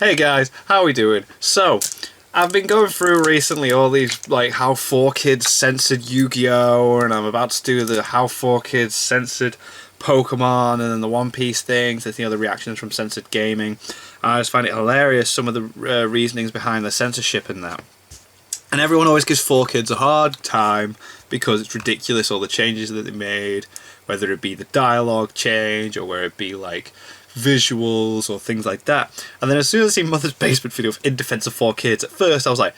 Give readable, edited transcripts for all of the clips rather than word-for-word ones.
Hey guys, how are we doing? So, I've been going through recently all these, like, how 4Kids censored Yu-Gi-Oh! And I'm about to do the how 4Kids censored Pokemon, and then the One Piece things, the reactions from censored gaming. And I just find it hilarious, some of the reasonings behind the censorship in that. And everyone always gives 4Kids a hard time because it's ridiculous, all the changes that they made, whether it be the dialogue change or whether it be, like, visuals or things like that. And then as soon as I see Mother's Basement video in defense of 4Kids, at first I was like,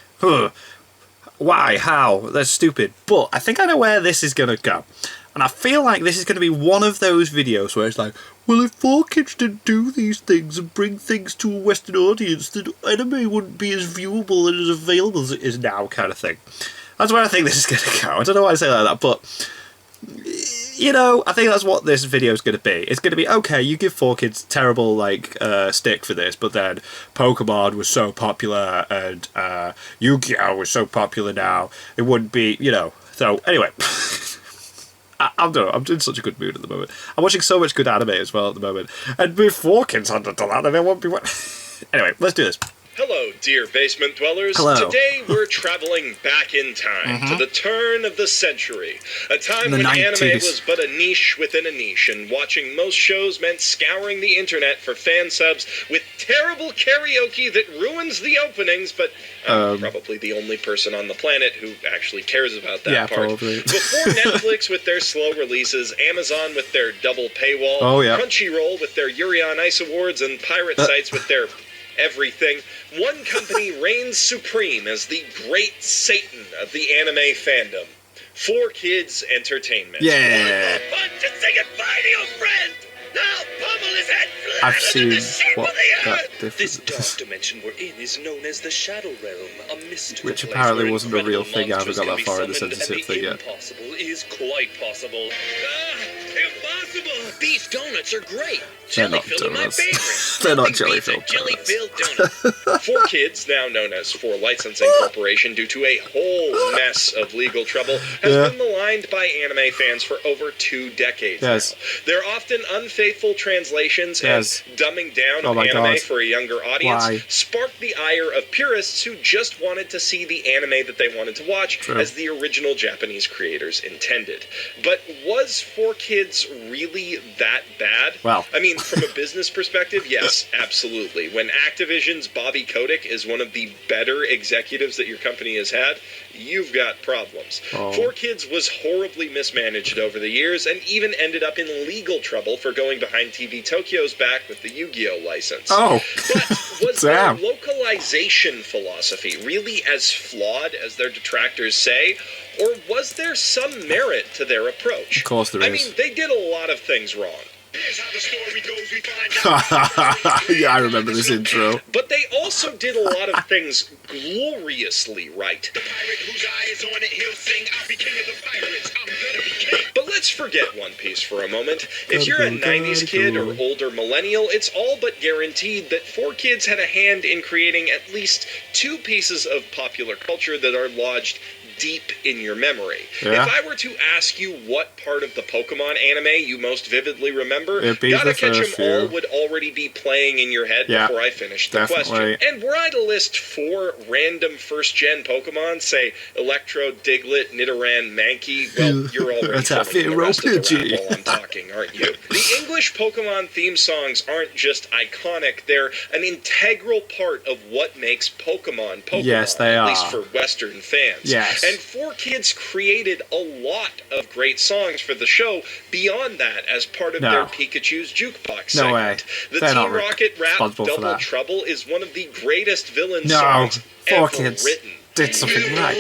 why, how, that's stupid. But I think I know where this is gonna go, and I feel like this is gonna be one of those videos where it's like, well, if 4Kids didn't do these things and bring things to a Western audience, then anime wouldn't be as viewable and as available as it is now, kind of thing. That's where I think this is gonna go. I don't know why I say like that, but you know, I think that's what this video is going to be. It's going to be, okay, you give 4Kids terrible, like, stick for this, but then Pokemon was so popular and Yu-Gi-Oh! Was so popular now, it wouldn't be, you know. So, anyway, I'm in such a good mood at the moment. I'm watching so much good anime as well at the moment. And if 4Kids hadn't done that, then it won't be... Anyway, let's do this. Hello, dear basement dwellers. Hello. Today we're traveling back in time to the turn of the century, a time when 90s. Anime was but a niche within a niche, and watching most shows meant scouring the internet for fan subs with terrible karaoke that ruins the openings, but I'm probably the only person on the planet who actually cares about that part. Probably. Before Netflix with their slow releases, Amazon with their double paywall, Crunchyroll with their Yuri on Ice Awards, and pirate sites with their everything, one company reigns supreme as the great Satan of the anime fandom. 4Kids Entertainment. Yeah. Fun to say goodbye to your friend. Now pummel his head flat I've seen the shape what of the that earth. difference This dark dimension we're in is known as the Shadow Realm, a mystical which place apparently where wasn't a real incredible thing. I haven't got that monsters far in the can be censorship summoned, thing and yet. the impossible is quite possible. Impossible! These donuts are great. They're not Jelly-filled are my donuts. favorite. They're not Nothing beats a jelly-filled donuts. jelly-filled donut. 4Kids, now known as 4 Licensing Corporation, due to a whole mess of legal trouble, has been maligned by anime fans for over 2 decades now. Their often unfaithful translations and dumbing down of anime for a younger audience sparked the ire of purists who just wanted to see the anime that they wanted to watch as the original Japanese creators intended. But was 4Kids really that bad? Well, I mean, from a business perspective, yes, absolutely. When Activision's Bobby Kotick is one of the better executives that your company has had, you've got problems. 4Kids was horribly mismanaged over the years and even ended up in legal trouble for going behind TV Tokyo's back with the Yu-Gi-Oh! License. But was their localization philosophy really as flawed as their detractors say? Or was there some merit to their approach? Of course there is. I mean, they did a lot of things wrong. Here's how the story goes, we find out. Yeah, I remember this intro. But they also did a lot of things gloriously right. The pirate whose eye is on it, he'll sing, I'll be king of the pirates, I'm gonna be king. But let's forget One Piece for a moment. If you're a 90s kid or older millennial, it's all but guaranteed that 4Kids had a hand in creating at least 2 pieces of popular culture that are lodged deep in your memory. If I were to ask you what part of the Pokemon anime you most vividly remember, Gotta Catch 'Em All would already be playing in your head before I finished the question. And were I to list 4 random first-gen Pokemon, say Electro, Diglett, Nidoran, Mankey, well, you're already filling the rest of the rap while I'm talking, aren't you? The English Pokemon theme songs aren't just iconic, they're an integral part of what makes Pokemon Pokemon. Yes, they are. At least for Western fans. Yes. And 4Kids created a lot of great songs for the show beyond that as part of their Pikachu's Jukebox segment. The Team Rocket rap Double Trouble is one of the greatest villain songs ever 4Kids written. did something right.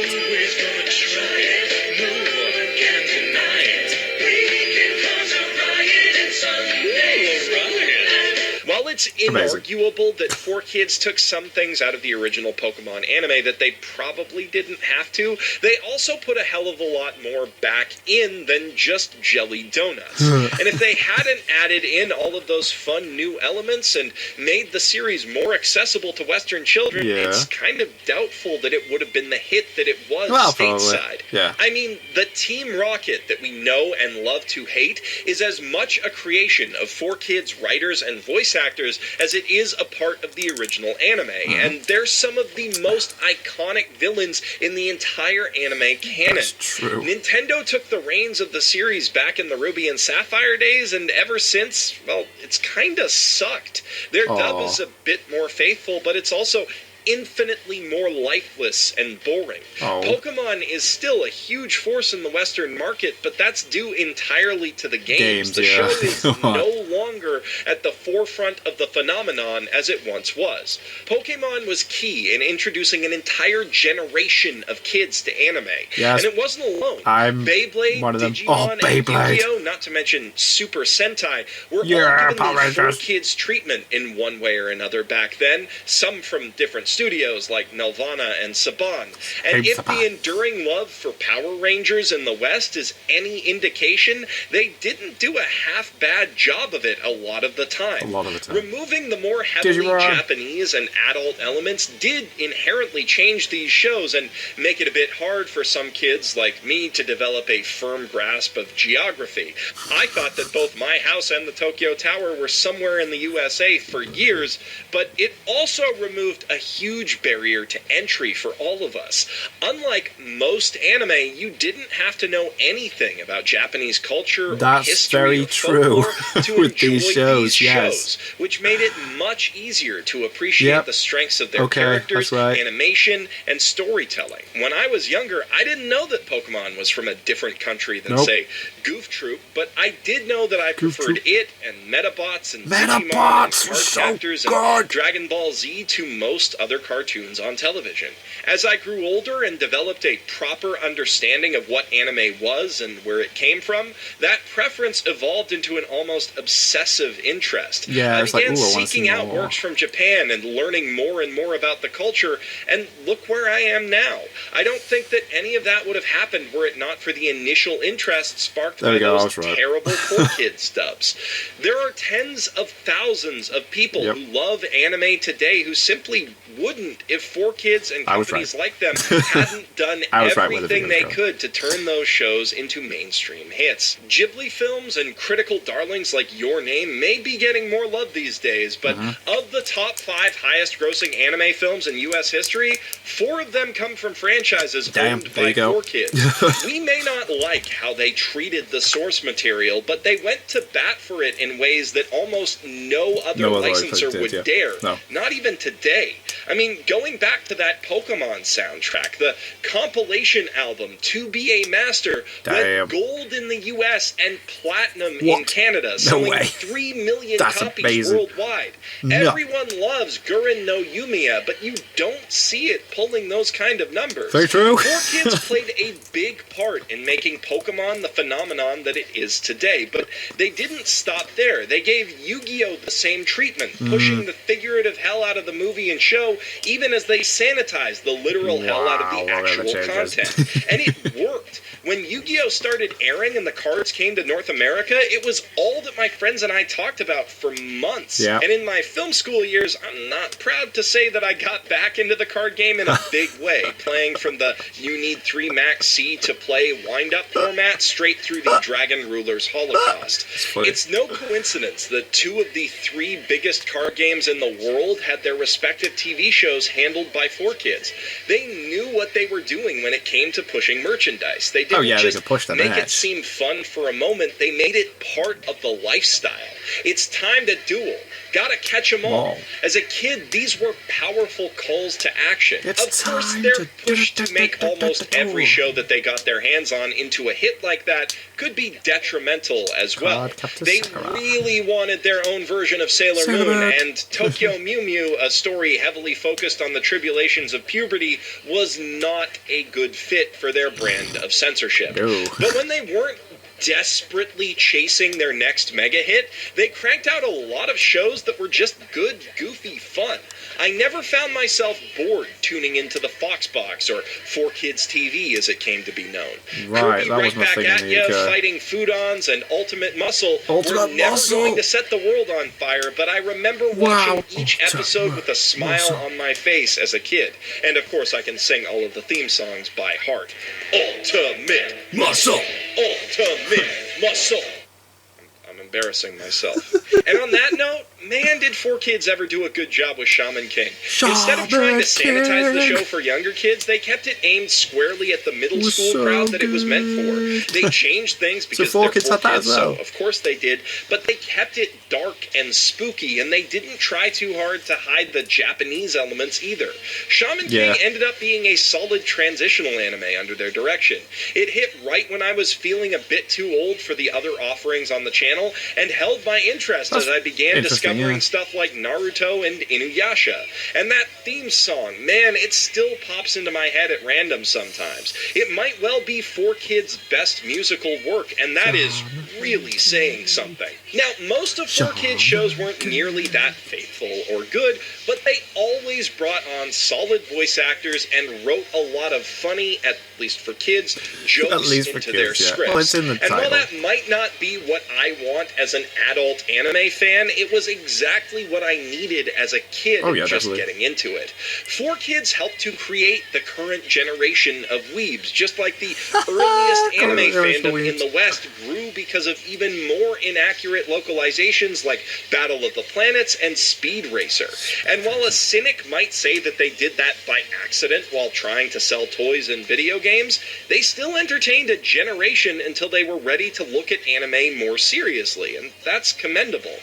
While it's inarguable that 4Kids took some things out of the original Pokemon anime that they probably didn't have to, they also put a hell of a lot more back in than just jelly donuts. And if they hadn't added in all of those fun new elements and made the series more accessible to Western children, it's kind of doubtful that it would have been the hit that it was stateside. I mean, the Team Rocket that we know and love to hate is as much a creation of 4Kids writers and voice actors characters as it is a part of the original anime, and they're some of the most iconic villains in the entire anime canon. That's true. Nintendo took the reins of the series back in the Ruby and Sapphire days, and ever since, well, it's kinda sucked. Their dub is a bit more faithful, but it's also infinitely more lifeless and boring. Pokemon is still a huge force in the Western market, but that's due entirely to the games. The show is no longer at the forefront of the phenomenon as it once was. Pokemon was key in introducing an entire generation of kids to anime. Yes. And it wasn't alone. I'm Beyblade, one of them. Digimon, Beyblade. and Yu-Gi-Oh!, not to mention Super Sentai, were all given the 4Kids treatment in one way or another back then, some from different studios like Nelvana and Saban. And if the enduring love for Power Rangers in the West is any indication, they didn't do a half-bad job of it a lot of the time. Removing the more heavily Japanese and adult elements did inherently change these shows and make it a bit hard for some kids like me to develop a firm grasp of geography. I thought that both my house and the Tokyo Tower were somewhere in the USA for years, but it also removed a huge barrier to entry for all of us. Unlike most anime, you didn't have to know anything about Japanese culture or history or folklore to with enjoy these shows, which made it much easier to appreciate the strengths of their characters, animation, and storytelling. When I was younger, I didn't know that Pokemon was from a different country than, say, Goof Troop, but I did know that I preferred it and Metabots and Digimon and Cardcaptors and Dragon Ball Z to most other cartoons on television. As I grew older and developed a proper understanding of what anime was and where it came from, that preference evolved into an almost obsessive interest. I began seeking out works from Japan and learning more and more about the culture, and look where I am now. I don't think that any of that would have happened were it not for the initial interest sparked by those terrible 4Kids dubs. There are tens of thousands of people who love anime today who simply wouldn't if 4Kids and companies like them hadn't done everything they could to turn those shows into mainstream hits. Ghibli films and critical darlings like Your Name may be getting more love these days, but of the top 5 highest grossing anime films in US history, 4 of them come from franchises owned by 4Kids. We may not like how they treated the source material, but they went to bat for it in ways that almost no other licensor would dare. Not even today. I mean, going back to that Pokemon soundtrack, the compilation album To Be a Master went gold in the US and platinum in Canada, selling 3 million copies worldwide. Everyone loves Gurren no Yumiya, but you don't see it pulling those kind of numbers. Very true. 4Kids played a big part in making Pokemon the phenomenon that it is today, but they didn't stop there. They gave Yu-Gi-Oh! The same treatment, pushing the figurative hell out of the movie and show, even as they sanitized the literal hell out of the actual content. And it worked. When Yu-Gi-Oh! Started airing and the cards came to North America, it was all that my friends and I talked about for months. And in my film school years, I'm not proud to say that I got back into the card game in a big way, playing from the you need 3 max C to play wind-up format straight through the Dragon Ruler's Holocaust. It's no coincidence that 2 of the 3 biggest card games in the world had their respective TV shows handled by 4Kids. They knew what they were doing when it came to pushing merchandise. They didn't just make it seem fun for a moment. They made it part of the lifestyle. It's time to duel. Gotta catch 'em all. As a kid, these were powerful calls to action. Of course, their push to make almost every show that they got their hands on into a hit like that could be detrimental as well. They really wanted their own version of Sailor Moon, and Tokyo Mew Mew, a story heavily focused on the tribulations of puberty, was not a good fit for their brand of censorship. But when they weren't desperately chasing their next mega hit, they cranked out a lot of shows that were just good, goofy fun. I never found myself bored tuning into the Fox Box or 4Kids TV as it came to be known. Kirby Right Back at Ya, Fighting Foodons, and Ultimate Muscle were never going to set the world on fire, but I remember watching each episode with a smile on my face as a kid. And of course I can sing all of the theme songs by heart. Ultimate Muscle! Ultimate Muscle! I'm embarrassing myself. And on that note, man, did 4Kids ever do a good job with Shaman King. Instead of trying to sanitize the show for younger kids, they kept it aimed squarely at the middle school crowd that it was meant for. They changed things because So they're 4Kids had that as well. so of course they did, but they kept it dark and spooky, and they didn't try too hard to hide the Japanese elements either. Shaman King ended up being a solid transitional anime under their direction. It hit right when I was feeling a bit too old for the other offerings on the channel, and held my interest as I began discovering stuff like Naruto and Inuyasha. And that theme song, man, it still pops into my head at random sometimes. It might well be 4Kids' best musical work, and that is really saying something. Now, most of 4Kids shows weren't nearly that faithful or good, but they always brought on solid voice actors and wrote a lot of funny, at least for kids, jokes into their scripts. Well, it's in the title. While that might not be what I want as an adult anime fan, it was exactly what I needed as a kid getting into it. 4Kids helped to create the current generation of weebs, just like the earliest anime fandom in the West grew because of even more inaccurate localizations like Battle of the Planets and Speed Racer. And while a cynic might say that they did that by accident while trying to sell toys and video games, they still entertained a generation until they were ready to look at anime more seriously, and that's commendable.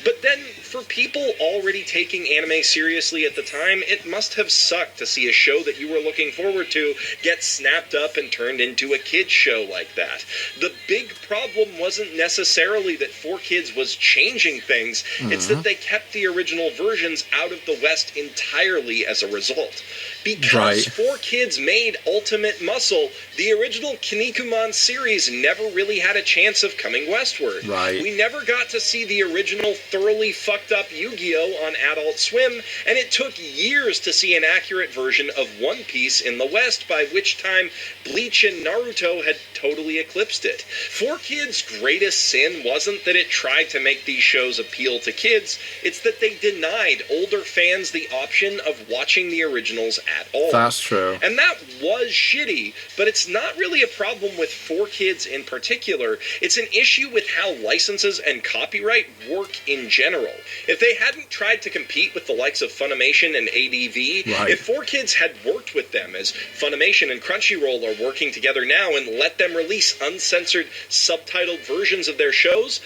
But then, for people already taking anime seriously at the time, it must have sucked to see a show that you were looking forward to get snapped up and turned into a kids show like that. The big problem wasn't necessarily that 4Kids was changing things, it's that they kept the original versions out of the West entirely as a result. Because 4Kids made Ultimate Muscle, the original Kinnikuman series never really had a chance of coming westward. We never got to see the original thoroughly fucked up Yu-Gi-Oh! On Adult Swim, and it took years to see an accurate version of One Piece in the West, by which time Bleach and Naruto had totally eclipsed it. 4Kids' greatest sin wasn't that it tried to make these shows appeal to kids, it's that they denied older fans the option of watching the originals at all. That's true. And that was shitty, but it's not really a problem with 4Kids in particular. It's an issue with how licenses and copyright work in general. If they hadn't tried to compete with the likes of Funimation and ADV, if 4Kids had worked with them as Funimation and Crunchyroll are working together now and let them release uncensored, subtitled versions of their shows,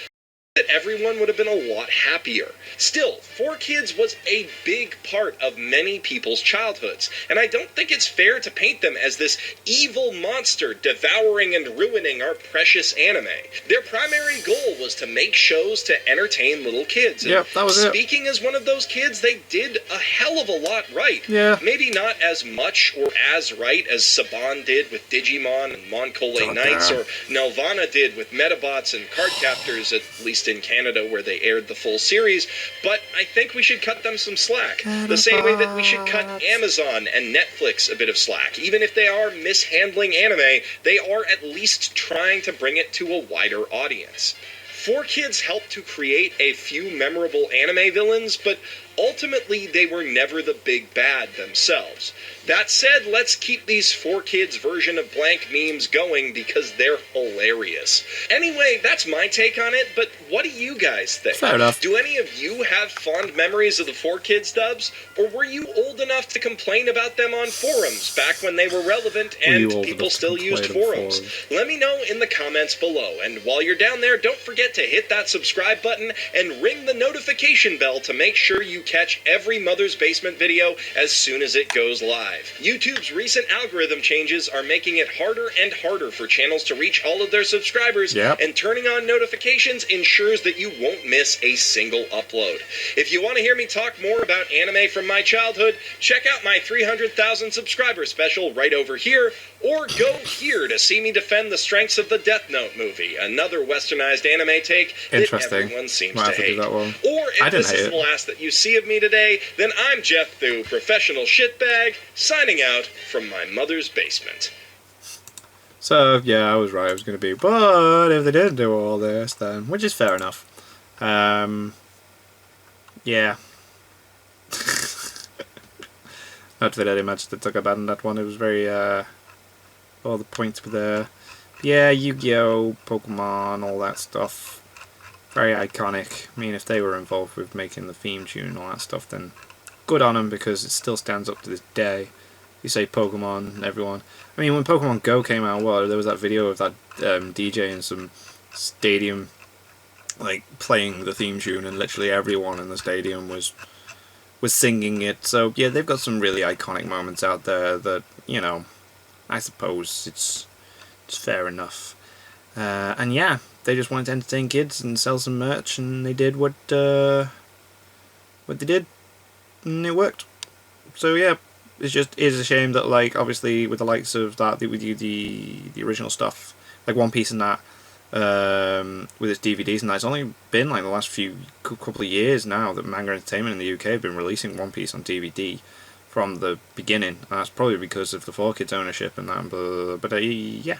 that everyone would have been a lot happier. Still, 4Kids was a big part of many people's childhoods, and I don't think it's fair to paint them as this evil monster devouring and ruining our precious anime. Their primary goal was to make shows to entertain little kids. Yep, that was it. Speaking as one of those kids, they did a hell of a lot right. Yeah. Maybe not as much or as right as Saban did with Digimon and Moncole Knights, or Nelvana did with Metabots and Cardcaptors, at least in Canada where they aired the full series, but I think we should cut them some slack. The same way that we should cut Amazon and Netflix a bit of slack. Even if they are mishandling anime, they are at least trying to bring it to a wider audience. 4Kids helped to create a few memorable anime villains, but ultimately they were never the big bad themselves. That said, let's keep these 4Kids version of blank memes going because they're hilarious. Anyway, that's my take on it, but what do you guys think? Fair enough. Do any of you have fond memories of the 4Kids dubs, or were you old enough to complain about them on forums back when they were relevant and people still used forums? Let me know in the comments below, and while you're down there, don't forget to hit that subscribe button and ring the notification bell to make sure you catch every Mother's Basement video as soon as it goes live. YouTube's recent algorithm changes are making it harder and harder for channels to reach all of their subscribers, and turning on notifications ensures that you won't miss a single upload. If you want to hear me talk more about anime from my childhood, check out my 300,000 subscriber special right over here, or go here to see me defend the strengths of the Death Note movie, another westernized anime take that everyone seems to hate. Or if this is the last that you see of me today, then I'm Jeff Thu, professional shitbag, signing out from my mother's basement. So, yeah, I was right, it was going to be, but if they didn't do all this, then, which is fair enough. Yeah. Not that I imagine that took abandoned that one, it was very, all the points were there. Yeah, Yu-Gi-Oh!, Pokemon, all that stuff. very iconic. I mean, if they were involved with making the theme tune and all that stuff, then good on them, because it still stands up to this day. You say Pokemon, everyone. I mean, when Pokemon Go came out, well, there was that video of that DJ in some stadium, like, playing the theme tune, and literally everyone in the stadium was singing it. So yeah, they've got some really iconic moments out there that, you know, I suppose it's fair enough. And yeah, they just wanted to entertain kids and sell some merch, and they did what they did, and it worked. So yeah, it's a shame that, like, obviously with the likes of that, with the original stuff, like One Piece and that, with its DVDs and that, it's only been like the last couple of years now that Manga Entertainment in the UK have been releasing One Piece on DVD from the beginning. And that's probably because of the 4Kids ownership and that. But yeah.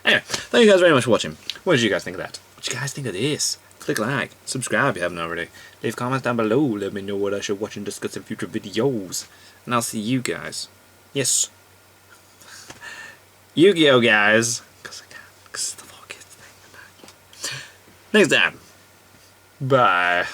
Anyway, thank you guys very much for watching. What did you guys think of that? What did you guys think of this? Click like, subscribe if you haven't already. Leave comments down below. Let me know what I should watch and discuss in future videos. And I'll see you guys. Yes. Yu-Gi-Oh, guys. Because it's the 4Kids thing. Next time. Bye.